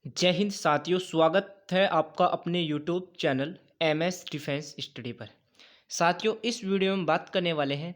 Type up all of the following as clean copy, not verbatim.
जय हिंद साथियों, स्वागत है आपका अपने YouTube channel MS defence study पर। साथियों, इस वीडियो में बात करने वाले हैं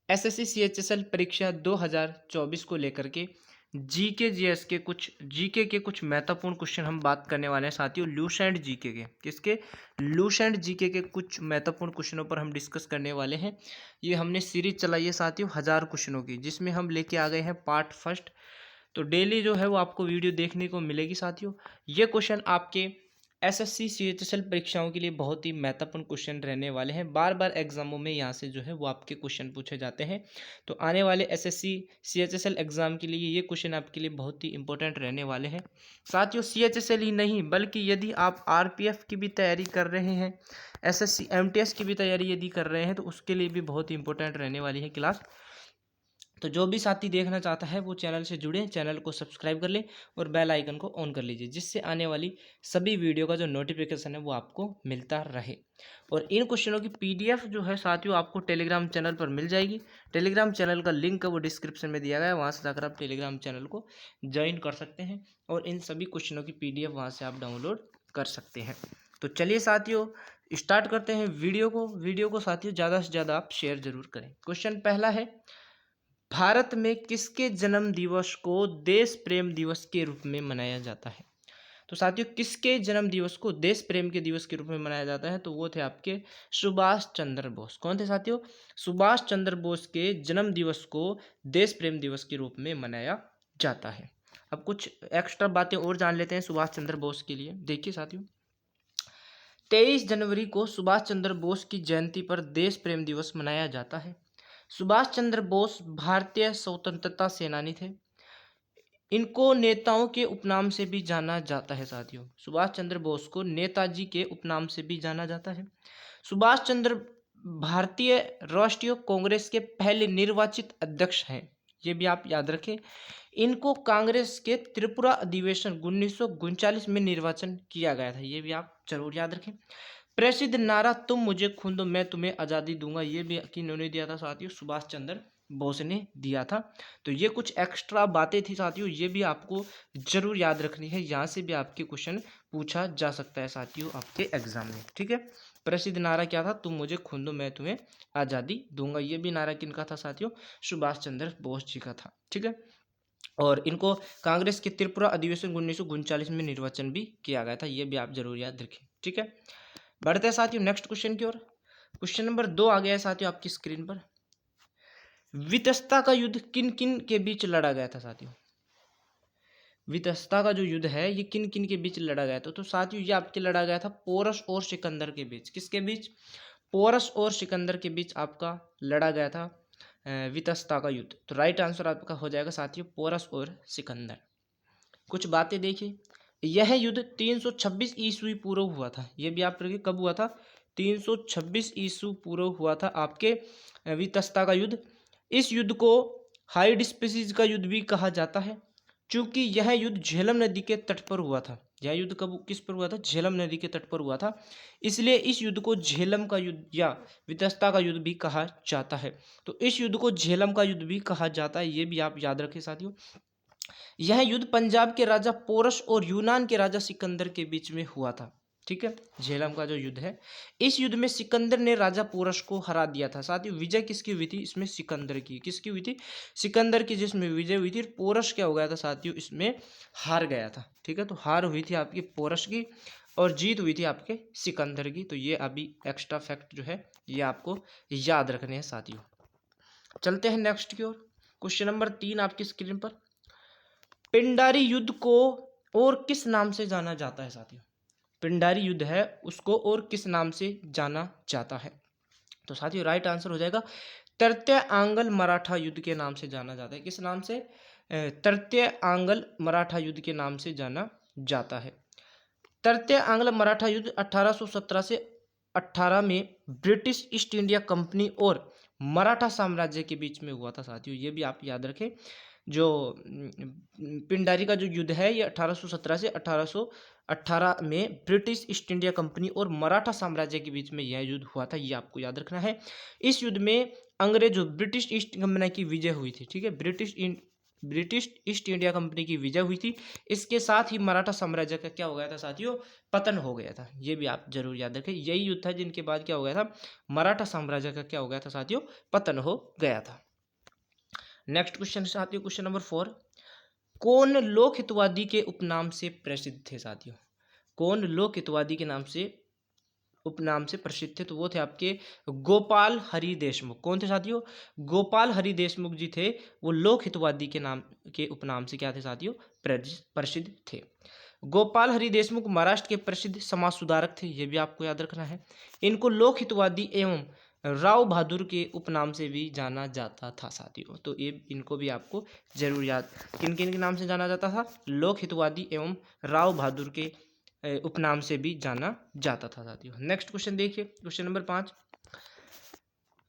एसएससी सीएचएसएल परीक्षा 2024 को लेकर के जीके जीएस के कुछ महत्वपूर्ण क्वेश्चन हम बात करने वाले हैं। साथियों, लूसेंट जीके के लूसेंट जीके के कुछ महत्वपूर्ण क्वेश्चनों पर हम डिस्कस करने वाले हैं। ये हमने सीरीज चलाई है साथियों 1000 क्वेश्चनों की, जिसमें हम लेके आ गए हैं पार्ट फर्स्ट। तो डेली जो है वो आपको वीडियो देखने को मिलेगी साथियों। ये क्वेश्चन आपके एसएससी सीएचएसएल परीक्षाओं के लिए बहुत ही महत्वपूर्ण क्वेश्चन रहने वाले हैं। बार बार एग्जामों में यहाँ से जो है वो आपके क्वेश्चन पूछे जाते हैं। तो आने वाले एसएससी सीएचएसएल एग्जाम के लिए ये क्वेश्चन आपके लिए बहुत ही इंपॉर्टेंट रहने वाले हैं साथियों। सीएचएसएल ही नहीं बल्कि यदि आप आरपीएफ की भी तैयारी कर रहे हैं, एसएससी एमटीएस की भी तैयारी यदि कर रहे हैं, तो उसके लिए भी बहुत ही इंपॉर्टेंट रहने वाली है क्लास। तो जो भी साथी देखना चाहता है वो चैनल से जुड़े, चैनल को सब्सक्राइब कर ले और बेल आइकन को ऑन कर लीजिए, जिससे आने वाली सभी वीडियो का जो नोटिफिकेशन है वो आपको मिलता रहे। और इन क्वेश्चनों की पीडीएफ जो है साथियों आपको टेलीग्राम चैनल पर मिल जाएगी। टेलीग्राम चैनल का लिंक है वो डिस्क्रिप्शन में दिया गया है, वहाँ से जाकर आप टेलीग्राम चैनल को ज्वाइन कर सकते हैं और इन सभी क्वेश्चनों की पीडीएफ वहाँ से आप डाउनलोड कर सकते हैं। तो चलिए साथियों, स्टार्ट करते हैं वीडियो को साथियों ज़्यादा से ज़्यादा आप शेयर जरूर करें। क्वेश्चन पहला है, भारत में किसके जन्म दिवस को देश प्रेम दिवस के रूप में मनाया जाता है? तो साथियों, किसके जन्म दिवस को देश प्रेम के दिवस के रूप में मनाया जाता है? तो वो थे आपके सुभाष चंद्र बोस। कौन थे साथियों? सुभाष चंद्र बोस के जन्म दिवस को देश प्रेम दिवस के रूप में मनाया जाता है। अब कुछ एक्स्ट्रा बातें और जान लेते हैं सुभाष चंद्र बोस के लिए। देखिए साथियों, 23 जनवरी को सुभाष चंद्र बोस की जयंती पर देश प्रेम दिवस मनाया जाता है। सुभाष चंद्र बोस भारतीय स्वतंत्रता सेनानी थे। इनको नेताओं के उपनाम से भी जाना जाता है साथियों। सुभाष चंद्र बोस को नेताजी के उपनाम से भी जाना जाता है। सुभाष चंद्र भारतीय राष्ट्रीय कांग्रेस के पहले निर्वाचित अध्यक्ष हैं, ये भी आप याद रखें। इनको कांग्रेस के त्रिपुरा अधिवेशन 1939 में निर्वाचन किया गया था, ये भी आप जरूर याद रखें। प्रसिद्ध नारा तुम मुझे खून दो मैं तुम्हें आज़ादी दूंगा, ये भी किन्होंने दिया था साथियों? सुभाष चंद्र बोस ने दिया था। तो ये कुछ एक्स्ट्रा बातें थी साथियों, ये भी आपको जरूर याद रखनी है। यहाँ से भी आपके क्वेश्चन पूछा जा सकता है साथियों आपके एग्जाम में, ठीक है। प्रसिद्ध नारा क्या था? तुम मुझे खून दो मैं तुम्हें आज़ादी दूंगा। ये भी नारा किनका था साथियों? सुभाष चंद्र बोस जी का था, ठीक है। और इनको कांग्रेस के त्रिपुरा अधिवेशन 1939 में निर्वाचन भी किया गया था, ये भी आप जरूर याद रखें, ठीक है। बढ़ते हैं साथियों नेक्स्ट क्वेश्चन की ओर। क्वेश्चन नंबर 2 आ गया है साथियों आपकी स्क्रीन पर। वितस्ता का युद्ध किन किन के बीच लड़ा गया था साथियों? वितस्ता का जो युद्ध है ये किन किन के बीच लड़ा गया था? तो साथियों ये आपके लड़ा गया था पोरस और सिकंदर के बीच। किसके बीच? पोरस और सिकंदर के बीच आपका लड़ा गया था वितस्ता का युद्ध। तो राइट आंसर आपका हो जाएगा साथियों पोरस और सिकंदर। कुछ बातें देखिए, यह युद्ध 326 ईस्वी पूर्व हुआ था। यह भी आप रखिए, कब हुआ था? 326 ईस्वी पूर्व हुआ था आपके वितस्ता का युद्ध। इस युद्ध को हाइड स्पीसीज का युद्ध भी कहा जाता है, क्योंकि यह युद्ध झेलम नदी के तट पर हुआ था। यह युद्ध कब किस पर हुआ था? झेलम नदी के तट पर हुआ था, इसलिए इस युद्ध को झेलम का युद्ध या वितस्ता का युद्ध भी कहा जाता है। तो इस युद्ध को झेलम का युद्ध भी कहा जाता है, ये भी आप याद रखें साथियों। यह युद्ध पंजाब के राजा पोरस और यूनान के राजा सिकंदर के बीच में हुआ था, ठीक है। झेलम का जो युद्ध है, इस युद्ध में सिकंदर ने राजा पोरस को हरा दिया था। साथियों विजय किसकी हुई थी? इसमें सिकंदर की। किसकी हुई थी? सिकंदर की, जिसमें विजय हुई थी। पोरस क्या हो गया था साथियों? इसमें हार गया था, ठीक है। तो हार हुई थी आपकी पोरस की और जीत हुई थी आपके सिकंदर की। तो ये अभी एक्स्ट्रा फैक्ट जो है ये आपको याद रखने हैं साथियों। चलते हैं नेक्स्ट की ओर। क्वेश्चन नंबर 3 आपकी स्क्रीन पर। पिंडारी युद्ध को और किस नाम से जाना जाता है साथियों? पिंडारी युद्ध है उसको और किस नाम से जाना जाता है? तो साथियों राइट आंसर हो जाएगा तृतीय आंगल मराठा युद्ध के नाम से जाना जाता है। किस नाम से? तृतीय आंगल मराठा युद्ध के नाम से जाना जाता है। तृतीय आंग्ल मराठा युद्ध 1817 से 18 में ब्रिटिश ईस्ट इंडिया कंपनी और मराठा साम्राज्य के बीच में हुआ था साथियों, ये भी आप याद रखें। जो पिंडारी का जो युद्ध है ये 1817 से 1818 में ब्रिटिश ईस्ट इंडिया कंपनी और मराठा साम्राज्य के बीच में यह युद्ध हुआ था, ये आपको याद रखना है। इस युद्ध में अंग्रेजों ब्रिटिश ईस्ट कंपनी की विजय हुई थी, ठीक है। British British east India company की विजय हुई थी। इसके साथ ही मराठा साम्राज्य का क्या हो गया था साथियों, पतन हो गया था। ये भी आप जरूर याद रखें, यही युद्ध था जिनके बाद क्या हो गया था, मराठा साम्राज्य का क्या हो गया था साथियों, पतन हो गया था। नेक्स्ट क्वेश्चन साथियों, क्वेश्चन नंबर 4, कौन लोक हितवादी के उपनाम से प्रसिद्ध थे साथियों, कौन लोक हितवादी के नाम से उपनाम से प्रसिद्ध थे, तो वो थे आपके गोपाल हरि देशमुख। कौन थे साथियों, गोपाल हरि देशमुख जी थे, वो लोक हितवादी के नाम के उपनाम से क्या थे साथियों, प्रसिद्ध थे। गोपाल हरि देशमुख महाराष्ट्र के प्रसिद्ध समाज सुधारक थे, ये भी आपको याद रखना है। इनको लोक हितवादी एवं राव बहादुर के उपनाम से भी जाना जाता था साथियों, तो ये इनको भी आपको जरूर याद, किन किन के नाम से जाना जाता था, लोक हितवादी एवं राव बहादुर के उपनाम से भी जाना जाता था साथियों। नेक्स्ट क्वेश्चन देखिए, क्वेश्चन नंबर 5,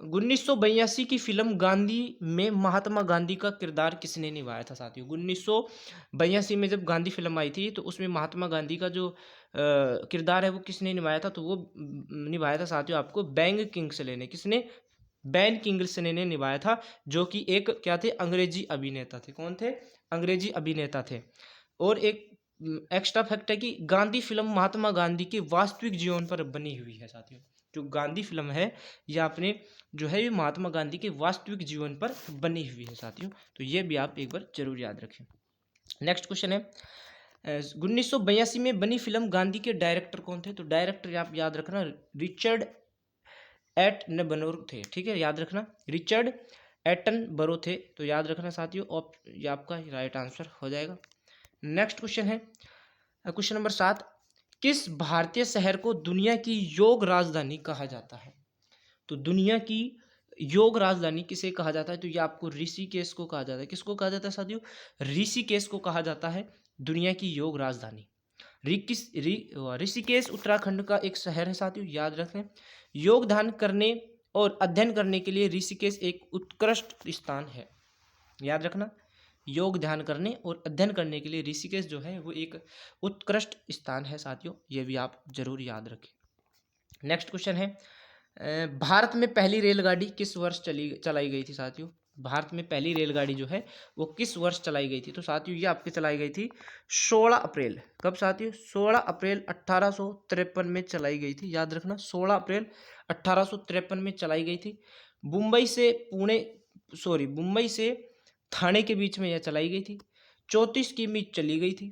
1982 की फिल्म गांधी में महात्मा गांधी का किरदार किसने निभाया था साथियों। 1982 में जब गांधी फिल्म आई थी तो उसमें महात्मा गांधी का जो किरदार है वो किसने निभाया था, तो वो निभाया था साथियों आपको बैंग किंग्सले ने। किसने, बैन किंग्सले ने निभाया था, जो कि एक क्या थे, अंग्रेजी अभिनेता थे। कौन थे, अंग्रेजी अभिनेता थे। और एक एक्स्ट्रा फैक्ट है कि गांधी फिल्म महात्मा गांधी के वास्तविक जीवन पर बनी हुई है साथियों। जो गांधी फिल्म है ये आपने जो है ये महात्मा गांधी के वास्तविक जीवन पर बनी हुई है साथियों, तो ये भी आप एक बार जरूर याद रखें। नेक्स्ट क्वेश्चन है, 1982 में बनी फिल्म गांधी के डायरेक्टर कौन थे, तो डायरेक्टर आप याद रखना रिचर्ड एटन बरो थे। ठीक है, याद रखना रिचर्ड एटन बरो थे, तो याद रखना साथियों, और ये आपका राइट आंसर हो जाएगा। नेक्स्ट क्वेश्चन है क्वेश्चन नंबर 7, किस भारतीय शहर को दुनिया की योग राजधानी कहा जाता है, तो दुनिया की योग राजधानी किसे कहा जाता है, तो ये आपको ऋषिकेश को कहा जाता है। किसको कहा जाता है साथियों, ऋषिकेश को कहा जाता है दुनिया की योग राजधानी। ऋषिकेश उत्तराखंड का एक शहर है साथियों, याद रखें। योग ध्यान करने और अध्ययन करने के लिए ऋषिकेश एक उत्कृष्ट स्थान है, याद रखना। योग ध्यान करने और अध्ययन करने के लिए ऋषिकेश जो है वो एक उत्कृष्ट स्थान है साथियों, ये भी आप जरूर याद रखें। नेक्स्ट क्वेश्चन है, भारत में पहली रेलगाड़ी किस वर्ष चलाई गई थी साथियों, भारत में पहली रेलगाड़ी जो है वो किस वर्ष चलाई गई थी, तो साथियों ये आपकी चलाई गई थी 16 अप्रैल, कब साथियों, 16 अप्रैल 1853 में चलाई गई थी, याद रखना 16 अप्रैल 1853 में चलाई गई थी। मुंबई से थाने के बीच में यह चलाई गई थी। 34 किमी चली गई थी।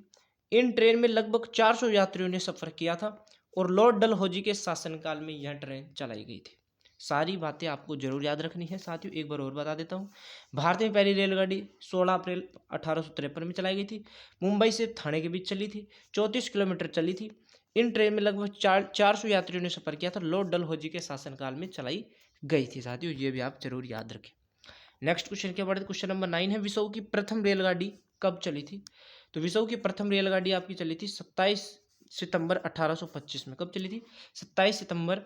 इन ट्रेन में लगभग 400 यात्रियों ने सफर किया था और लॉर्ड डलहौजी के शासनकाल में यह ट्रेन चलाई गई थी। सारी बातें आपको जरूर याद रखनी है साथियों, एक बार और बता देता हूँ। भारत में पहली रेलगाड़ी 16 अप्रैल 1853 में चलाई गई थी। मुंबई से थाने के बीच चली थी, 34 किलोमीटर चली थी। इन ट्रेन में लगभग 400 यात्रियों ने सफर किया था, लॉर्ड डलहौजी के शासनकाल में चलाई गई थी साथियों, ये भी आप जरूर याद रखें। नेक्स्ट क्वेश्चन के बाद क्वेश्चन नंबर 9 है, विश्व की प्रथम रेलगाड़ी कब चली थी, तो विश्व की प्रथम रेलगाड़ी आपकी चली थी 27 सितंबर 1825 में। कब चली थी, 27 सितंबर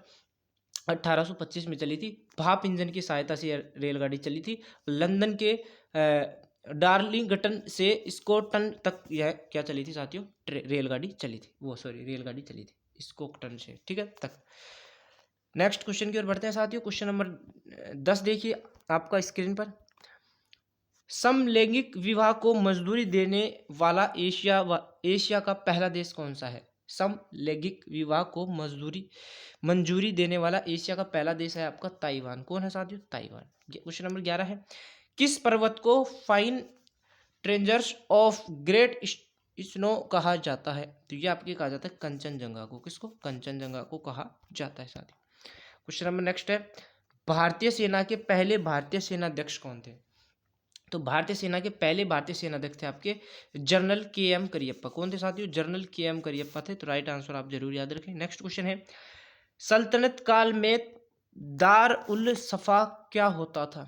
1825 में चली थी। भाप इंजन की सहायता से रेलगाड़ी चली थी। लंदन के डार्लिंगटन से स्कॉटन तक यह क्या चली थी साथियों, रेलगाड़ी चली थी, रेलगाड़ी चली थी स्कॉटन से, ठीक है, तक। नेक्स्ट क्वेश्चन की ओर बढ़ते हैं साथियों, क्वेश्चन नंबर 10 देखिए आपका स्क्रीन पर। समलैंगिक विवाह को मंजूरी देने वाला एशिया का पहला देश कौन सा है, समलैंगिक विवाह को मंजूरी देने वाला एशिया का पहला देश है आपका ताइवान। कौन है साथियों, ताइवान। क्वेश्चन नंबर 11 है, किस पर्वत को फाइन ट्रेंजर्स ऑफ ग्रेट स्नो कहा जाता है, तो ये आपके कहा जाता है कंचनजंगा को। किसको, कंचनजंगा को कहा जाता है साथियों। क्वेश्चन नंबर नेक्स्ट है, भारतीय सेना के पहले भारतीय सेनाध्यक्ष कौन थे, तो भारतीय सेना के पहले भारतीय सेनाध्यक्ष थे आपके जनरल के.एम. करियप्पा। कौन थे साथियों, जनरल के.एम. करियप्पा थे, तो राइट आंसर आप जरूर याद रखें। नेक्स्ट क्वेश्चन है, सल्तनत काल में दार उल सफा क्या होता था,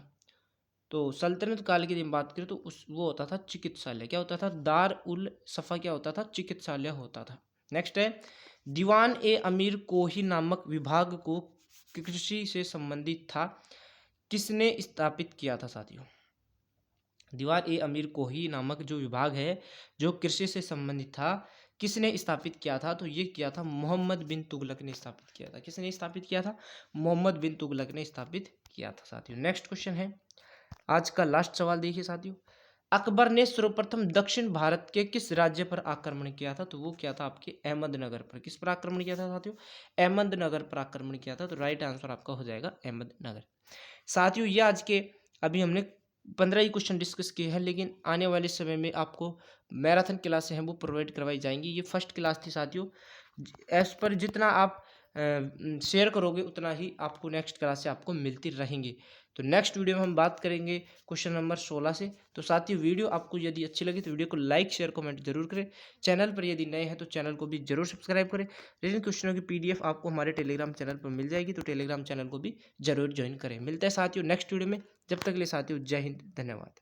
तो सल्तनत काल की जब बात करें तो वो होता था चिकित्सालय। क्या होता था, दार उल सफा क्या होता था, चिकित्सालय होता था। नेक्स्ट है, दीवान ए अमीर कोही नामक विभाग को कृषि से संबंधित था, किसने स्थापित किया था साथियों। दीवान ए अमीर कोही नामक जो विभाग है जो कृषि से संबंधित था, किसने स्थापित किया था, तो ये किया था मोहम्मद बिन तुगलक ने स्थापित किया था। किसने स्थापित किया था, मोहम्मद बिन तुगलक ने स्थापित किया था साथियों। नेक्स्ट क्वेश्चन है आज का लास्ट सवाल देखिए साथियों, अकबर ने सर्वप्रथम दक्षिण भारत के किस राज्य पर आक्रमण किया था? तो वो क्या था आपके अहमदनगर पर। किस पर आक्रमण किया था साथियों? अहमदनगर पर आक्रमण किया था। तो राइट आंसर आपका हो जाएगा अहमदनगर। साथियों ये आज के अभी हमने 15 ही क्वेश्चन डिस्कस किए हैं, लेकिन आने वाले समय में आपको मैराथन क्लासें हैं वो प्रोवाइड करवाई जाएंगी। ये फर्स्ट क्लास थी साथियों। एज पर जितना आप शेयर करोगे उतना ही आपको नेक्स्ट क्लास से आपको मिलती रहेंगी। तो नेक्स्ट वीडियो में हम बात करेंगे क्वेश्चन नंबर 16 से। तो साथियों वीडियो आपको यदि अच्छी लगी तो वीडियो को लाइक शेयर कमेंट जरूर करें। चैनल पर यदि नए हैं तो चैनल को भी जरूर सब्सक्राइब करें। रिटन क्वेश्चनों की पीडीएफ आपको हमारे टेलीग्राम चैनल पर मिल जाएगी, तो टेलीग्राम चैनल को भी जरूर ज्वाइन करें। मिलते हैं साथियों नेक्स्ट वीडियो में। जब तक के लिए साथियों जय हिंद, धन्यवाद।